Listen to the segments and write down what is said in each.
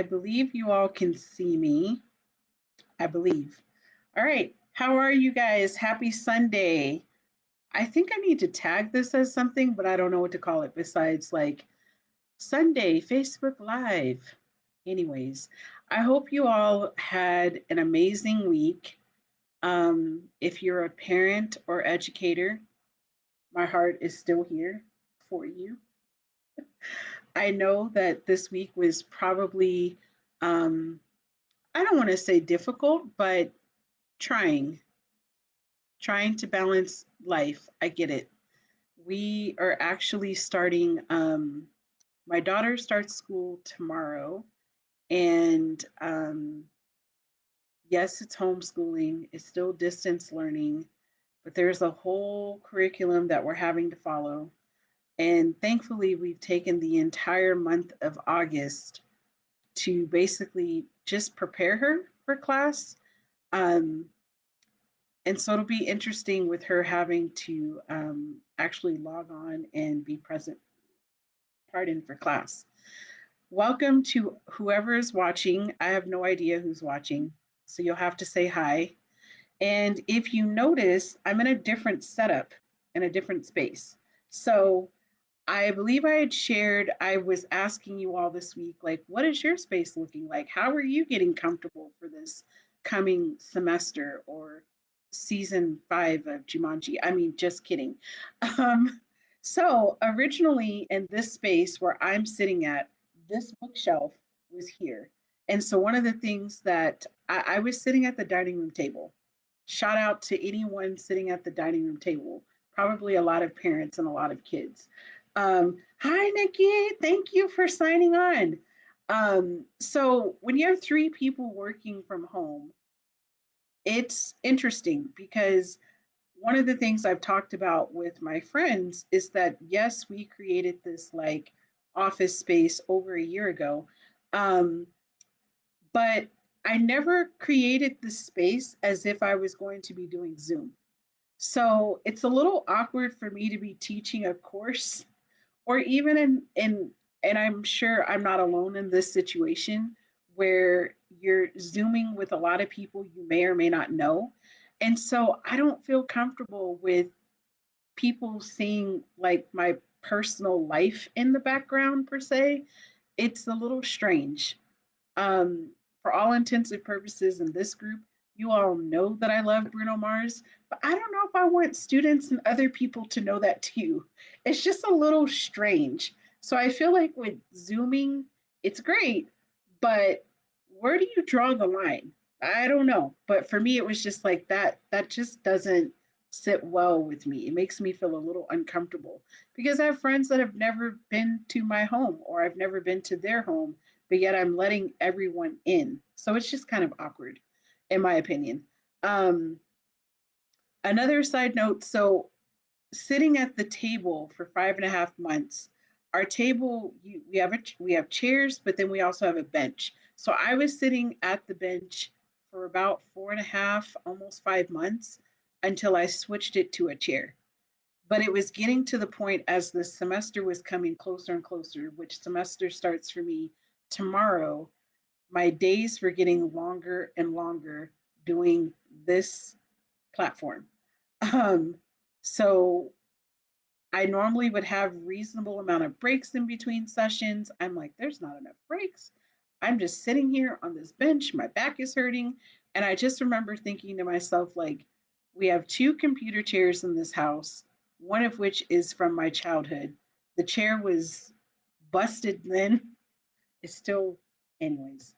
I believe you all can see me. I believe. All right. How are you guys? Happy Sunday. I think I need to tag this as something, but I don't know what to call it besides like Sunday Facebook Live. Anyways, I hope you all had an amazing week. If you're a parent or educator, my heart is still here for you. I know that this week was probably, um, I don't want to say difficult, but trying, trying to balance life. I get it. We are actually starting, my daughter starts school tomorrow, and yes, it's homeschooling, it's still distance learning, but there's a whole curriculum that we're having to follow. And thankfully, we've taken the entire month of August to basically just prepare her for class. Um, and so it'll be interesting with her having to actually log on and be present, pardon, for class. Welcome to whoever is watching. I have no idea who's watching, so you'll have to say hi. And if you notice, I'm in a different setup, in a different space. So I believe I had shared, I was asking you all this week, like, what is your space looking like? How are you getting comfortable for this coming semester or season 5 of Jumanji? I mean, just kidding. Um, so originally in this space where I'm sitting at, this bookshelf was here. And so one of the things that I was sitting at the dining room table. Shout out to anyone sitting at the dining room table, probably a lot of parents and a lot of kids. Hi, Nikki. Thank you for signing on. So, when you have three people working from home, it's interesting because one of the things I've talked about with my friends is that, yes, we created this like office space over a year ago, um, but I never created this space as if I was going to be doing Zoom. So, it's a little awkward for me to be teaching a course or even in and I'm sure I'm not alone in this situation where you're zooming with a lot of people you may or may not know. And so I don't feel comfortable with people seeing like my personal life in the background per se. It's a little strange. um, for all intents and purposes in this group, you all know that I love Bruno Mars, but I don't know if I want students and other people to know that too. It's just a little strange. So I feel like with Zooming, it's great, but where do you draw the line? I don't know. But for me, it was just like that just doesn't sit well with me. It makes me feel a little uncomfortable because I have friends that have never been to my home or I've never been to their home, but yet I'm letting everyone in. So it's just kind of awkward, in my opinion. Um, Another side note, so sitting at the table for 5.5 months, our table, we have chairs, but then we also have a bench. So I was sitting at the bench for about 4.5, almost 5 months until I switched it to a chair. But it was getting to the point as the semester was coming closer and closer, which semester starts for me tomorrow. My days were getting longer and longer doing this platform. Um, so I normally would have reasonable amount of breaks in between sessions. I'm like, there's not enough breaks. I'm just sitting here on this bench. My back is hurting. And I just remember thinking to myself, like, we have two computer chairs in this house, one of which is from my childhood. The chair was busted then. It's still, anyways,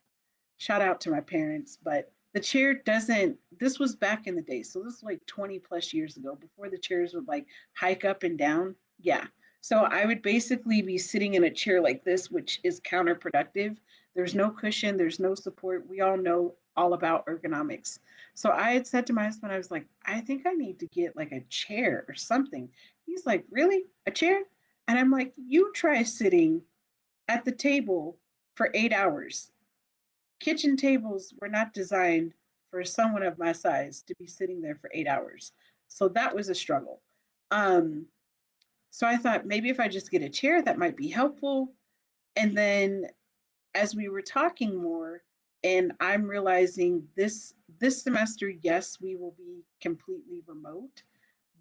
shout out to my parents, but the chair doesn't, this was back in the day. So this is like 20 plus years ago before the chairs would like hike up and down. Yeah. So I would basically be sitting in a chair like this, which is counterproductive. There's no cushion, there's no support. We all know all about ergonomics. So I had said to my husband, I was like, I think I need to get like a chair or something. He's like, really? A chair? And I'm like, you try sitting at the table for 8 hours. Kitchen tables were not designed for someone of my size to be sitting there for 8 hours. So that was a struggle. Um, so I thought maybe if I just get a chair, that might be helpful. And then as we were talking more, and I'm realizing this semester, yes, we will be completely remote,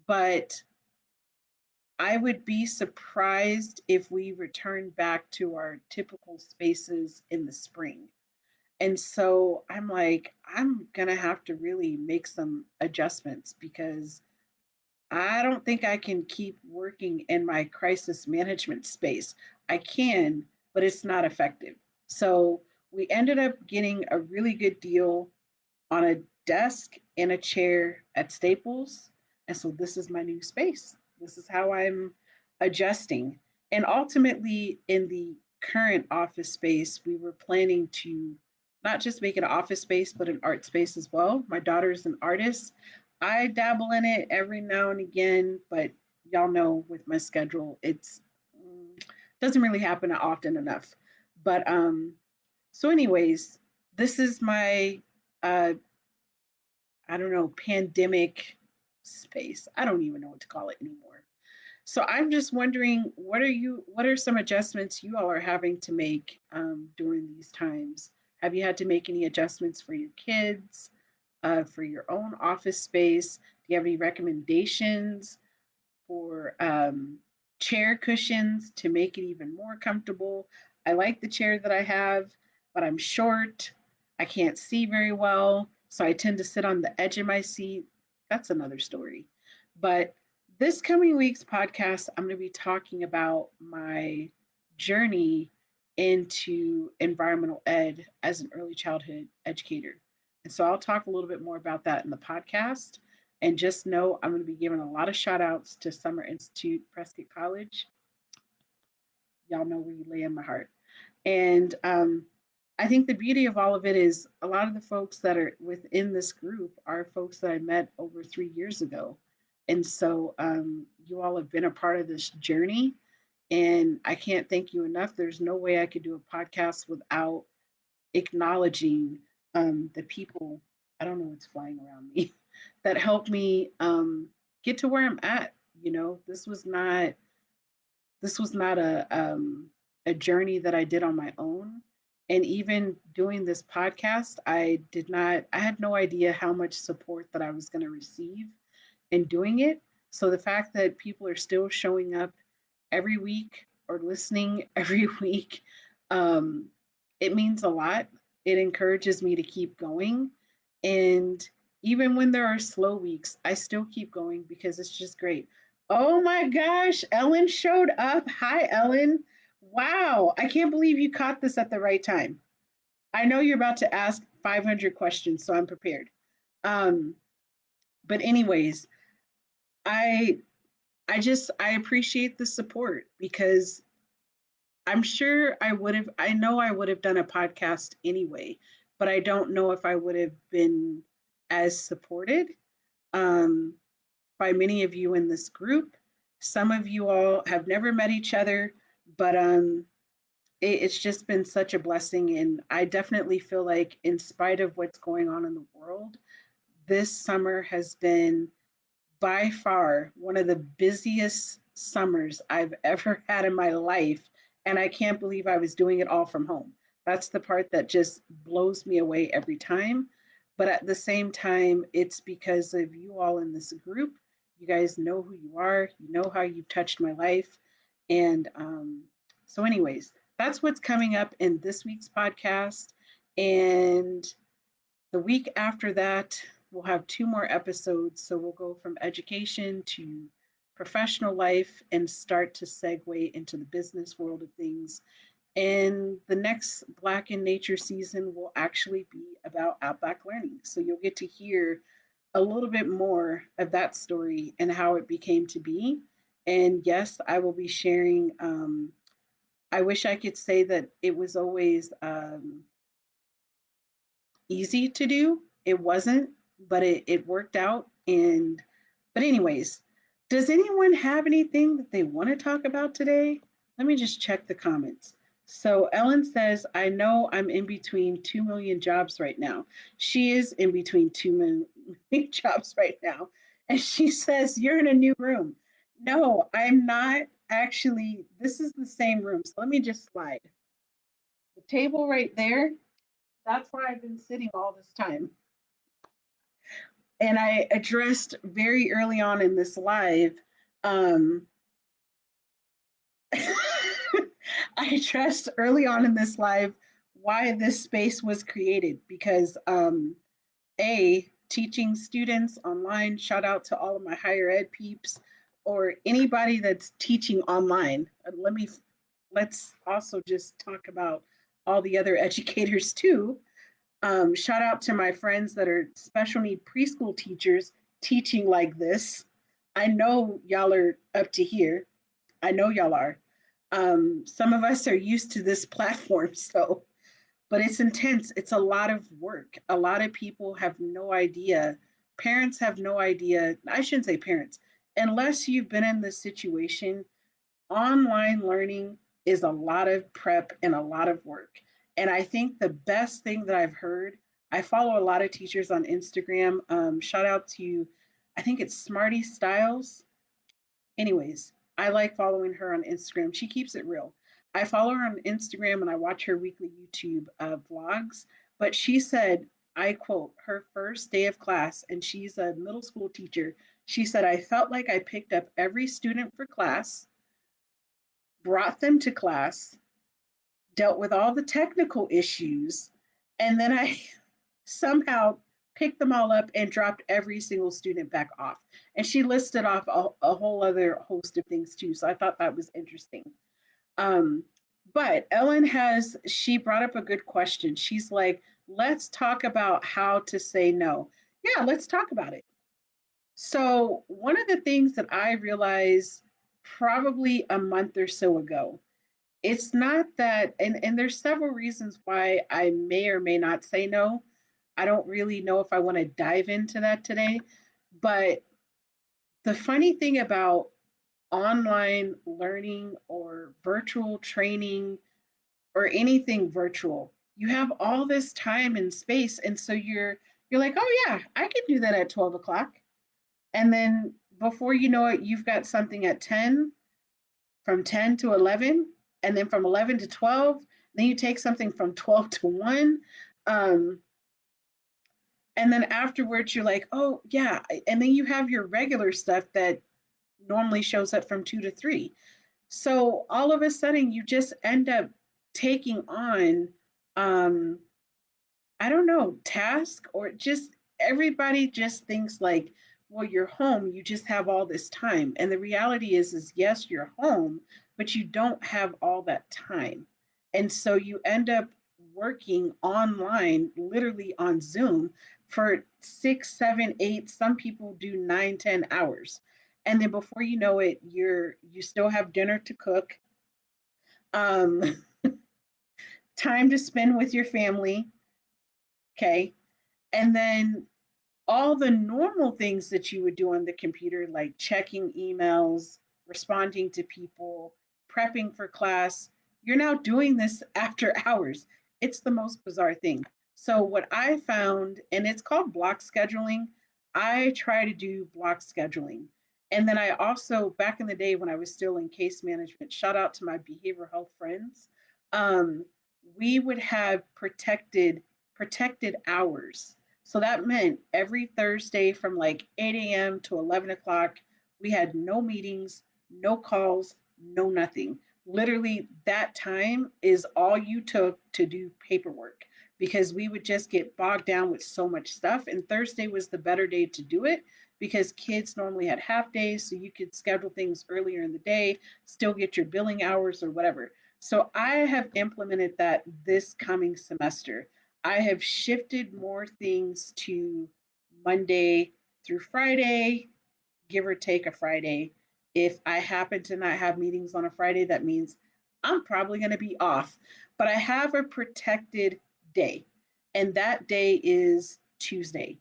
but I would be surprised if we return back to our typical spaces in the spring. And so I'm like, I'm gonna have to really make some adjustments because I don't think I can keep working in my crisis management space. I can, but it's not effective. So we ended up getting a really good deal on a desk and a chair at Staples. And so this is my new space. This is how I'm adjusting. And ultimately, in the current office space, we were planning to not just make it an office space, but an art space as well. My daughter's an artist. I dabble in it every now and again, but y'all know with my schedule, it's doesn't really happen often enough. But so anyways, this is my uh I don't know, pandemic space. I don't even know what to call it anymore. So I'm just wondering, what are some adjustments you all are having to make during these times? Have you had to make any adjustments for your kids, for your own office space? Do you have any recommendations for chair cushions to make it even more comfortable? I like the chair that I have, but I'm short. I can't see very well, so I tend to sit on the edge of my seat. That's another story. But this coming week's podcast, I'm going to be talking about my journey into environmental ed as an early childhood educator. And so I'll talk a little bit more about that in the podcast. And just know I'm going to be giving a lot of shout outs to Summer Institute Prescott College. Y'all know where you lay in my heart. And I think the beauty of all of it is a lot of the folks that are within this group are folks that I met over 3 years ago. And so you all have been a part of this journey. And I can't thank you enough. There's no way I could do a podcast without acknowledging the people, I don't know what's flying around me, that helped me get to where I'm at. You know, this was not a journey that I did on my own. And even doing this podcast, I had no idea how much support that I was going to receive in doing it. So the fact that people are still showing up every week or listening every week, um, it means a lot. It encourages me to keep going. And even when there are slow weeks, I still keep going because it's just great. Oh my gosh, Ellen showed up. Hi, Ellen. Wow, I can't believe you caught this at the right time. I know you're about to ask 500 questions, so I'm prepared. Um, but anyways, I I appreciate the support because I'm sure I know I would have done a podcast anyway, but I don't know if I would have been as supported um, by many of you in this group. Some of you all have never met each other, but it's just been such a blessing. And I definitely feel like, in spite of what's going on in the world, this summer has been by far one of the busiest summers I've ever had in my life. And I can't believe I was doing it all from home. That's the part that just blows me away every time. But at the same time, it's because of you all in this group. You guys know who you are, you know how you've touched my life. And so, anyways, that's what's coming up in this week's podcast. And the week after that, we'll have two more episodes. So we'll go from education to professional life and start to segue into the business world of things. And the next Black in Nature season will actually be about Outback Learning. So you'll get to hear a little bit more of that story and how it became to be. And yes, I will be sharing. I wish I could say that it was always easy to do. It wasn't, but it worked out. And, but, anyways, does anyone have anything that they want to talk about today? Let me just check the comments. So Ellen says, I know I'm in between 2 million jobs right now. She is in between 2 million jobs right now. And she says, you're in a new room. No, I'm not actually. This is the same room. So let me just slide. The table right there, that's where I've been sitting all this time. And I addressed very early on in this live, um, I addressed early on in this live why this space was created because a teaching students online. Shout out to all of my higher ed peeps or anybody that's teaching online. Let's also just talk about all the other educators too. Shout out to my friends that are special need preschool teachers teaching like this. I know y'all are up to here. I know y'all are. Some of us are used to this platform, so but it's intense. It's a lot of work. A lot of people have no idea. Parents have no idea. I shouldn't say parents, unless you've been in this situation. Online learning is a lot of prep and a lot of work. And I think the best thing that I've heard, I follow a lot of teachers on Instagram. Shout out to, I think it's Smarty Styles. Anyways, I like following her on Instagram. She keeps it real. I follow her on Instagram and I watch her weekly YouTube vlogs. But she said, I quote, her first day of class, and she's a middle school teacher. She said, I felt like I picked up every student for class, brought them to class, dealt with all the technical issues, and then I somehow picked them all up and dropped every single student back off. And she listed off a whole other host of things too. So I thought that was interesting. Um, but Ellen she brought up a good question. She's like, let's talk about how to say no. Yeah, let's talk about it. So, one of the things that I realized probably a month or so ago, it's not that, and there's several reasons why I may or may not say no. I don't really know if I want to dive into that today. But the funny thing about online learning or virtual training or anything virtual, you have all this time and space. And so you're like, oh yeah, I can do that at 12 o'clock. And then before you know it, you've got something at 10, from 10 to 11, and then from 11 to 12. Then you take something from 12 to 1. Um, and then afterwards, you're like, oh, yeah. And then you have your regular stuff that normally shows up from 2 to 3. So all of a sudden, you just end up taking on, um, I don't know, task or just everybody just thinks like, well, you're home, you just have all this time. And the reality is yes, you're home, but you don't have all that time. And so you end up working online, literally on Zoom for 6, 7, 8, some people do 9, 10 hours. And then before you know it, you still have dinner to cook, um, time to spend with your family. Okay. And then all the normal things that you would do on the computer, like checking emails, responding to people, prepping for class, you're now doing this after hours. It's the most bizarre thing. So, what I found, and it's called block scheduling, I try to do block scheduling. And then I also, back in the day when I was still in case management, shout out to my behavioral health friends, um, we would have protected hours. So that meant every Thursday from like 8 a.m. to 11 o'clock, we had no meetings, no calls, no nothing. Literally, that time is all you took to do paperwork because we would just get bogged down with so much stuff. And Thursday was the better day to do it because kids normally had half days, so you could schedule things earlier in the day, still get your billing hours or whatever. So I have implemented that this coming semester. I have shifted more things to Monday through Friday, give or take a Friday. If I happen to not have meetings on a Friday, that means I'm probably going to be off. But I have a protected day, and that day is Tuesday.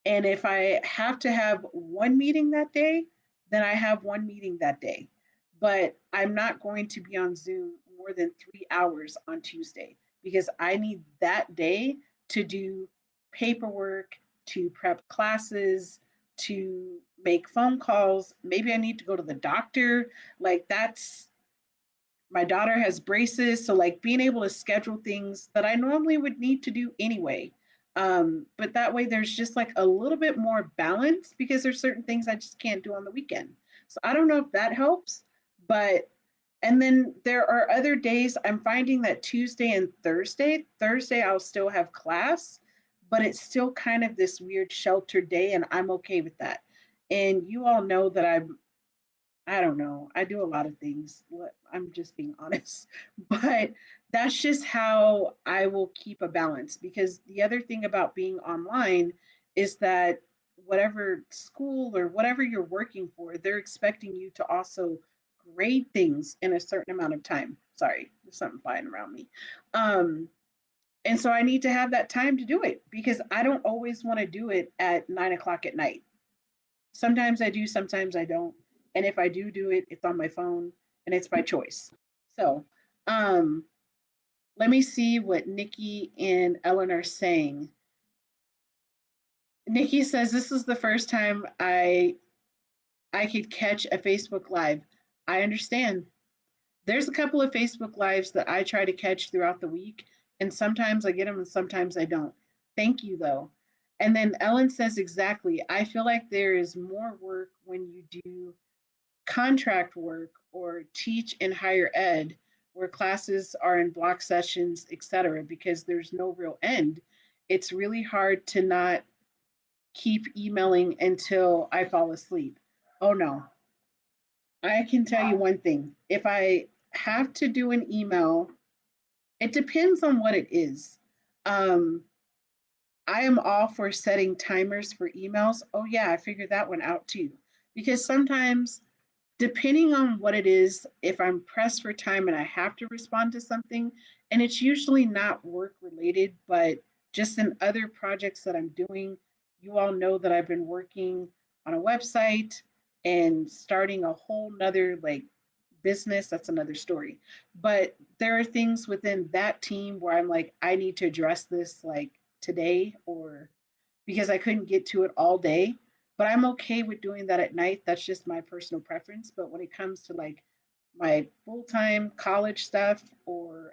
And if I have to have one meeting that day, then I have one meeting that day. But I'm not going to be on Zoom more than 3 hours on Tuesday because I need that day to do paperwork, to prep classes, to make phone calls. Maybe I need to go to the doctor. Like that's My daughter has braces, so like being able to schedule things that I normally would need to do anyway. But that way there's just like a little bit more balance because there's certain things I just can't do on the weekend. So I don't know if that helps, but and then there are other days I'm finding that Tuesday and Thursday I'll still have class, but it's still kind of this weird sheltered day and I'm okay with that. And you all know that I don't know. I do a lot of things. I'm just being honest. But that's just how I will keep a balance because the other thing about being online is that whatever school or whatever you're working for, they're expecting you to also grade things in a certain amount of time. Sorry, there's something flying around me. Um, and so I need to have that time to do it because I don't always want to do it at 9 o'clock at night. Sometimes I do, sometimes I don't. And if I do it, it's on my phone and it's by choice. So, um, let me see what Nikki and Ellen are saying. Nikki says this is the first time I could catch a Facebook live. I understand. There's a couple of Facebook lives that I try to catch throughout the week, and sometimes I get them and sometimes I don't. Thank you though. And then Ellen says exactly. I feel like there is more work when you do contract work or teach in higher ed where classes are in block sessions, etc., because there's no real end. It's really hard to not keep emailing until I fall asleep. Oh no. I can tell you one thing. If I have to do an email, it depends on what it is. Um, I am all for setting timers for emails. Oh, yeah, I figured that one out too. Because sometimes depending on what it is, if I'm pressed for time and I have to respond to something, and it's usually not work related, but just in other projects that I'm doing, you all know that I've been working on a website and starting a whole nother like business. That's another story. But there are things within that team where I'm like, I need to address this like today or because I couldn't get to it all day. But I'm okay with doing that at night. That's just my personal preference. But when it comes to like my full time college stuff or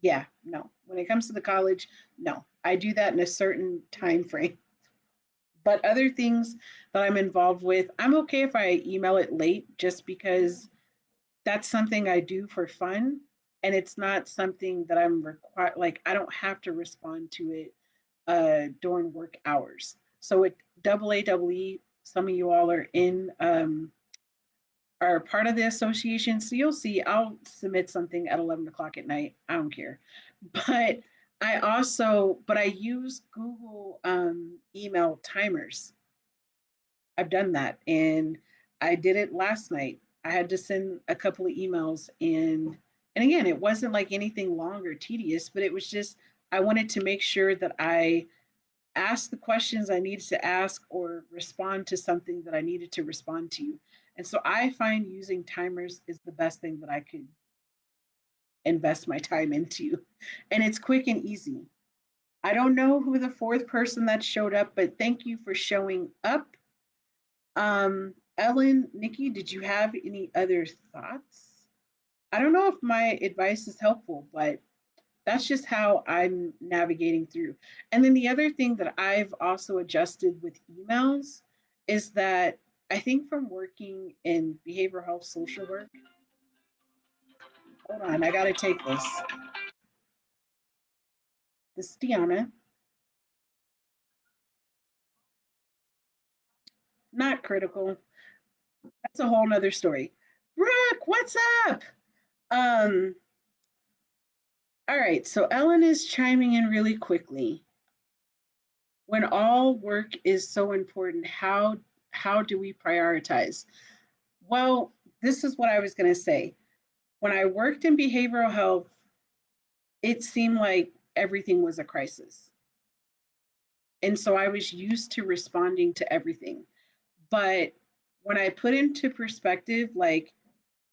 yeah, no. When it comes to the college, no. I do that in a certain time frame. But other things that I'm involved with, I'm okay if I email it late just because that's something I do for fun and it's not something that I'm required like I don't have to respond to it during work hours. So at AAE, some of you all are in are part of the association. So you'll see I'll submit something at 11 o'clock at night. I don't care. But I use Google email timers. I've done that and I did it last night. I had to send a couple of emails and again, it wasn't like anything long or tedious, but it was just I wanted to make sure that I asked the questions I needed to ask or respond to something that I needed to respond to. And so I find using timers is the best thing that I could invest my time into. And it's quick and easy. I don't know who the fourth person that showed up, but thank you for showing up. Ellen, Nikki, did you have any other thoughts? I don't know if my advice is helpful, but that's just how I'm navigating through. And then the other thing that I've also adjusted with emails is that I think from working in behavioral health social work, hold on, I got to take this. This is Deanna, not critical. That's a whole nother story. Brooke, what's up? Um, all right, so Ellen is chiming in really quickly. When all work is so important, how do we prioritize? Well, this is what I was going to say. When I worked in behavioral health, it seemed like everything was a crisis. And so I was used to responding to everything. But when I put into perspective, like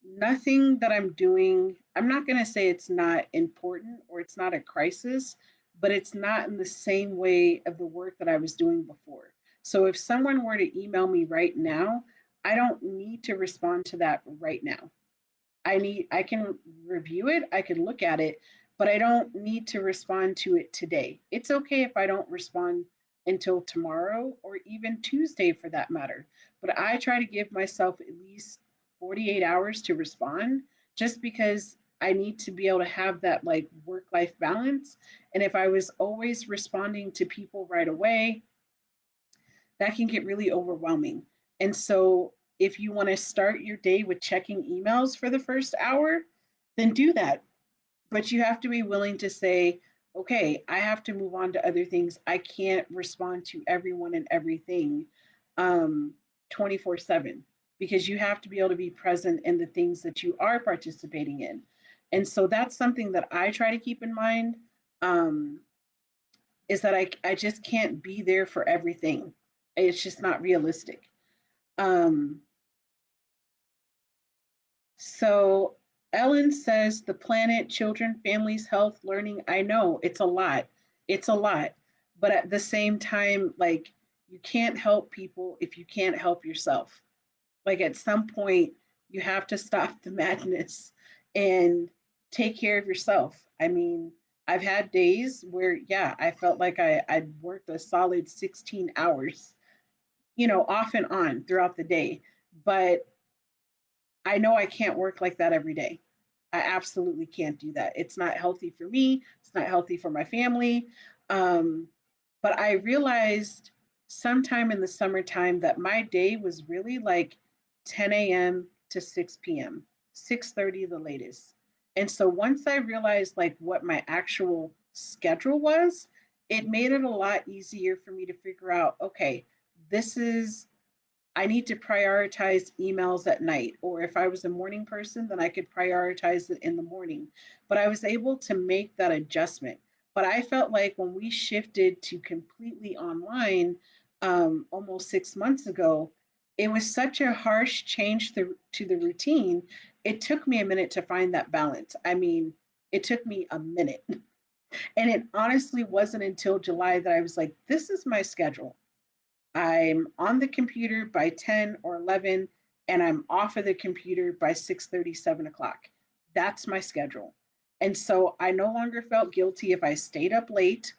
nothing that I'm doing, I'm not going to say it's not important or it's not a crisis, but it's not in the same way of the work that I was doing before. So if someone were to email me right now, I don't need to respond to that right now. I can review it, I can look at it, but I don't need to respond to it today. It's okay if I don't respond until tomorrow or even Tuesday for that matter. But I try to give myself at least 48 hours to respond just because I need to be able to have that like work life balance. And if I was always responding to people right away, that can get really overwhelming. And so, if you want to start your day with checking emails for the first hour, then do that. But you have to be willing to say, okay, I have to move on to other things. I can't respond to everyone and everything 24/7 because you have to be able to be present in the things that you are participating in. And so that's something that I try to keep in mind, um, is that I just can't be there for everything. It's just not realistic. Um, so Ellen says the planet, children, families, health, learning. I know it's a lot. It's a lot. But at the same time, like you can't help people if you can't help yourself. Like at some point, you have to stop the madness and take care of yourself. I mean, I've had days where, yeah, I felt like I'd worked a solid 16 hours, off and on throughout the day. But I know I can't work like that every day. I absolutely can't do that. It's not healthy for me. It's not healthy for my family. Um, but I realized sometime in the summertime that my day was really like 10 a.m. to 6 p.m., 6:30 the latest. And so once I realized like what my actual schedule was, it made it a lot easier for me to figure out, okay, this is I need to prioritize emails at night. Or if I was a morning person, then I could prioritize it in the morning. But I was able to make that adjustment. But I felt like when we shifted to completely online almost 6 months ago, it was such a harsh change to the routine. It took me a minute to find that balance. I mean, it took me a minute. And it honestly wasn't until July that I was like, this is my schedule. I'm on the computer by 10 or 11, and I'm off of the computer by 6:30, 7 o'clock. That's my schedule. And so I no longer felt guilty if I stayed up late,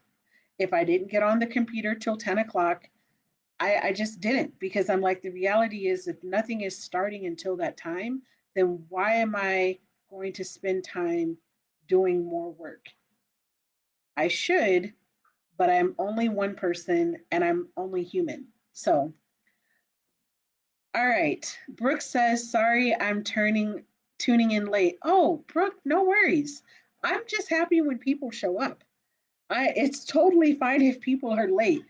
if I didn't get on the computer till 10 o'clock. I just didn't because I'm like, the reality is, if nothing is starting until that time, then why am I going to spend time doing more work? I should, but I'm only one person and I'm only human. So all right. Brooke says, sorry, I'm tuning in late. Oh, Brooke, no worries. I'm just happy when people show up. It's totally fine if people are late.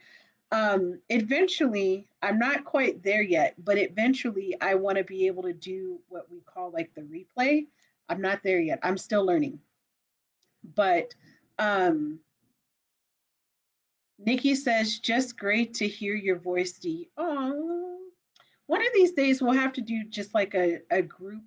Eventually, I'm not quite there yet, but eventually I want to be able to do what we call like the replay. I'm not there yet. I'm still learning. But um Nikki says, just great to hear your voice, Dee. Oh, one of these days we'll have to do just like a group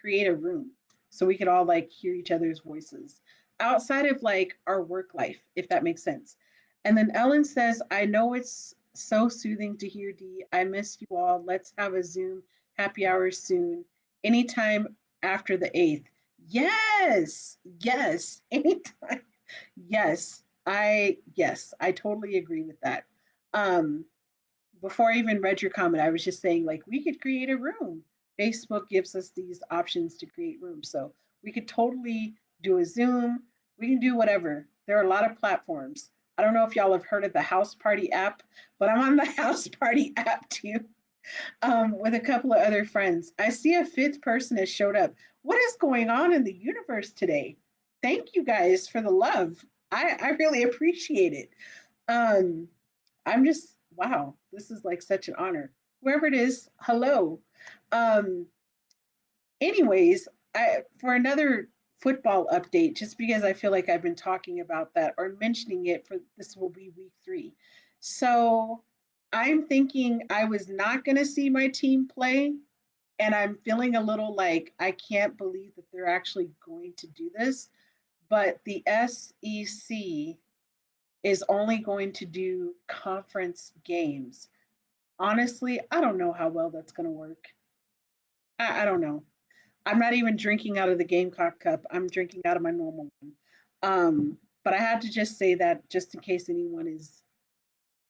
create a room so we could all like hear each other's voices outside of like our work life, if that makes sense. And then Ellen says, I know it's so soothing to hear Dee. I miss you all. Let's have a Zoom happy hour soon. Anytime after the 8th. Yes, yes, anytime. Yes, I totally agree with that. Um, Before I even read your comment, I was just saying like we could create a room. Facebook gives us these options to create rooms. So we could totally do a Zoom. We can do whatever. There are a lot of platforms. I don't know if y'all have heard of the House Party app, but I'm on the House Party app too, with a couple of other friends. I see a fifth person has showed up. What is going on in the universe today? Thank you guys for the love. I really appreciate it. Um, I'm just wow, this is like such an honor. Whoever it is, hello. Um, Anyways, for another football update, just because I feel like I've been talking about that or mentioning it for this will be week 3. So I'm thinking I was not going to see my team play, and I'm feeling a little like I can't believe that they're actually going to do this. But the SEC is only going to do conference games. Honestly, I don't know how well that's going to work. I don't know. I'm not even drinking out of the Gamecock cup. I'm drinking out of my normal one. But I had to just say that just in case anyone is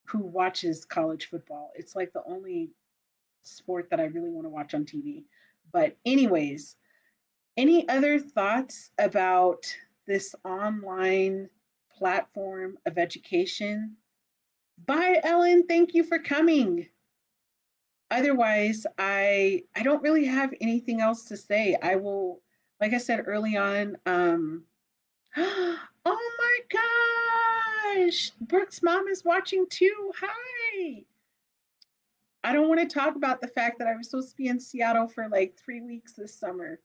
who watches college football. It's like the only sport that I really want to watch on TV. But anyways, any other thoughts about this online platform of education? Bye, Ellen. Thank you for coming. Otherwise, I don't really have anything else to say. I will, like I said early on, oh my gosh, Brooke's mom is watching too. Hi. I don't want to talk about the fact that I was supposed to be in Seattle for like 3 weeks this summer.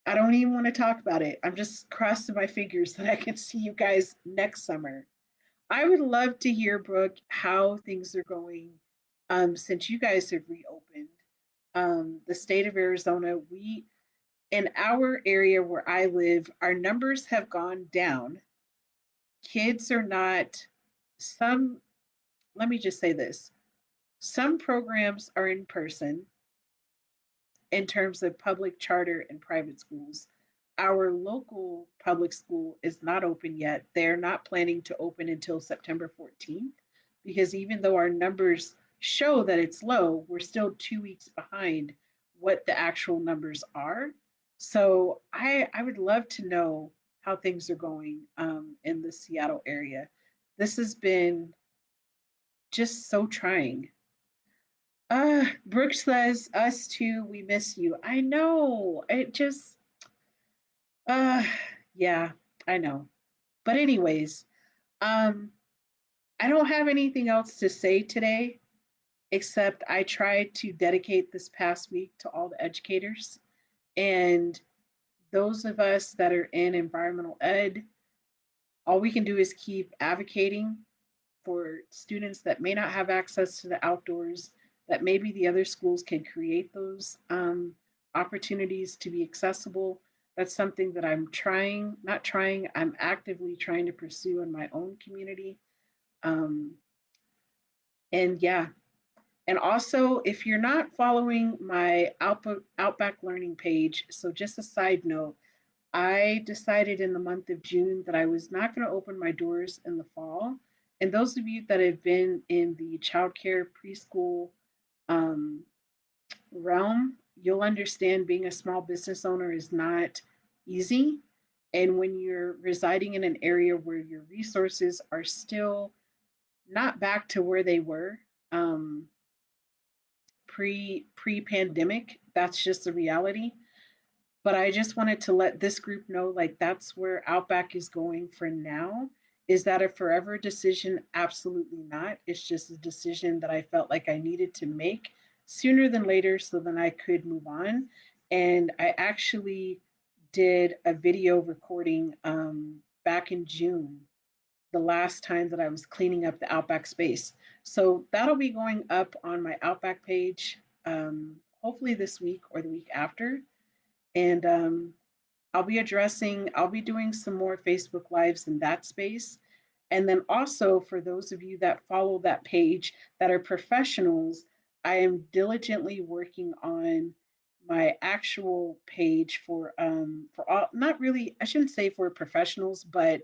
I don't even want to talk about it. I'm just crossing my fingers that I can see you guys next summer. I would love to hear, Brooke, how things are going since you guys have reopened. The state of Arizona, we, in our area where I live, our numbers have gone down. Kids are not, some, let me just say this, some programs are in person in terms of public charter and private schools. Our local public school is not open yet. They're not planning to open until September 14th because even though our numbers show that it's low, we're still 2 weeks behind what the actual numbers are. So I would love to know how things are going in the Seattle area. This has been just so trying. Brooke says, us too, we miss you. I know. It just, uh, yeah, I know. But, anyways, um, I don't have anything else to say today, except I tried to dedicate this past week to all the educators and those of us that are in environmental ed. All we can do is keep advocating for students that may not have access to the outdoors, that maybe the other schools can create those opportunities to be accessible. That's something that I'm trying, not trying, I'm actively trying to pursue in my own community. Um, and yeah, and also if you're not following my Outback Learning page, so just a side note, I decided in the month of June that I was not going to open my doors in the fall. And those of you that have been in the childcare preschool um, realm, you'll understand being a small business owner is not easy. And when you're residing in an area where your resources are still not back to where they were um, pre pandemic, that's just the reality. But I just wanted to let this group know like that's where Outback is going for now. Is that a forever decision? Absolutely not. It's just a decision that I felt like I needed to make sooner than later so then I could move on. And I actually did a video recording back in June, the last time that I was cleaning up the Outback space. So that'll be going up on my Outback page hopefully this week or the week after. And I'll be doing some more Facebook Lives in that space. And then also for those of you that follow that page that are professionals, I am diligently working on my actual page for all, not really, I shouldn't say for professionals, but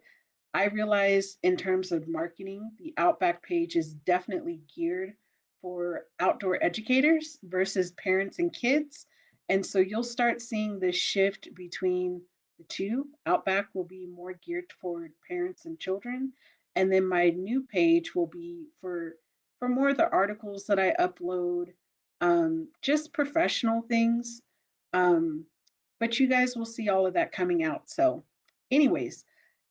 I realize in terms of marketing, the Outback page is definitely geared for outdoor educators versus parents and kids. And so you'll start seeing this shift between the two. Outback will be more geared toward parents and children. And then my new page will be for more of the articles that I upload, just professional things. Um, but you guys will see all of that coming out. So, anyways,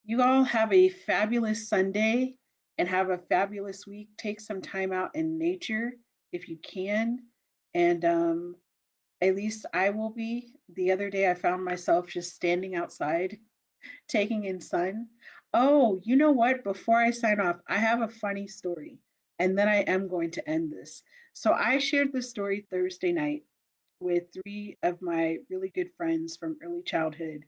you all have a fabulous Sunday and have a fabulous week. Take some time out in nature if you can. And at least I will be. The other day, I found myself just standing outside, taking in sun. Oh, you know what? Before I sign off, I have a funny story. And then I am going to end this. So I shared this story Thursday night with three of my really good friends from early childhood,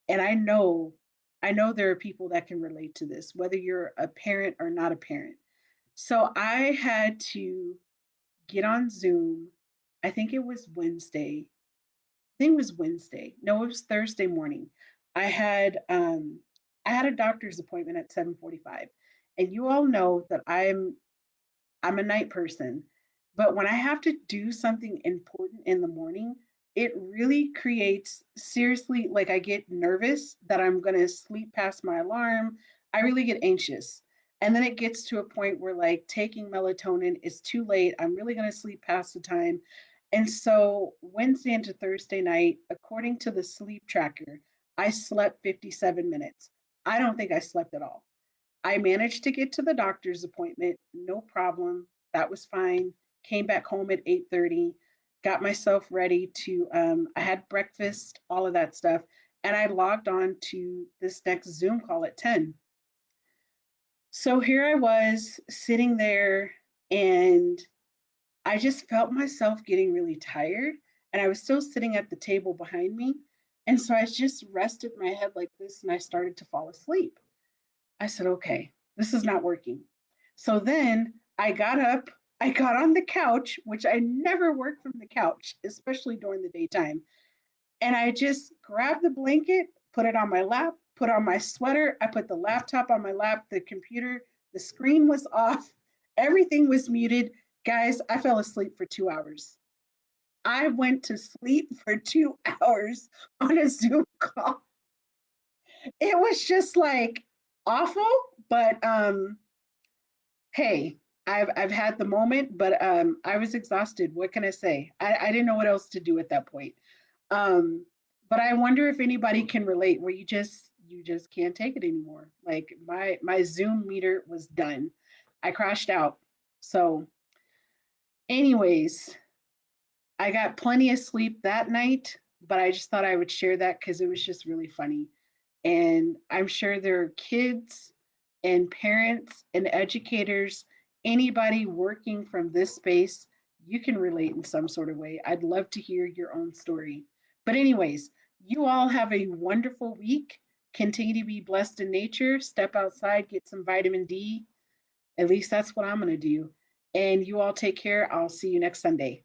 and I know there are people that can relate to this, whether you're a parent or not a parent. So I had to get on Zoom. I think it was Wednesday, think it was Wednesday. No, it was Thursday morning. I had um I had a doctor's appointment at 7:45. And you all know that I'm a night person, but when I have to do something important in the morning, it really creates seriously, like I get nervous that I'm going to sleep past my alarm. I really get anxious. And then it gets to a point where like taking melatonin is too late. I'm really going to sleep past the time. And so Wednesday into Thursday night, according to the sleep tracker, I slept 57 minutes. I don't think I slept at all. I managed to get to the doctor's appointment, no problem. That was fine. Came back home at 8:30, got myself ready to I had breakfast, all of that stuff, and I logged on to this next Zoom call at 10. So here I was sitting there and I just felt myself getting really tired and I was still sitting at the table behind me. And so I just rested my head like this and I started to fall asleep. I said, okay, this is not working. So then I got up, I got on the couch, which I never work from the couch, especially during the daytime. And I just grabbed the blanket, put it on my lap, put on my sweater. I put the laptop on my lap, the computer, the screen was off, everything was muted. Guys, I fell asleep for 2 hours. I went to sleep for 2 hours on a Zoom call. It was just like awful, but hey, I've had the moment, but I was exhausted. What can I say? I didn't know what else to do at that point. Um, but I wonder if anybody can relate where you just can't take it anymore. Like my Zoom meter was done. I crashed out. So, anyways, I got plenty of sleep that night, but I just thought I would share that because it was just really funny. And I'm sure there are kids and parents and educators, anybody working from this space, you can relate in some sort of way. I'd love to hear your own story. But, anyways, you all have a wonderful week. Continue to be blessed in nature. Step outside, get some vitamin D. At least that's what I'm going to do. And you all take care. I'll see you next Sunday.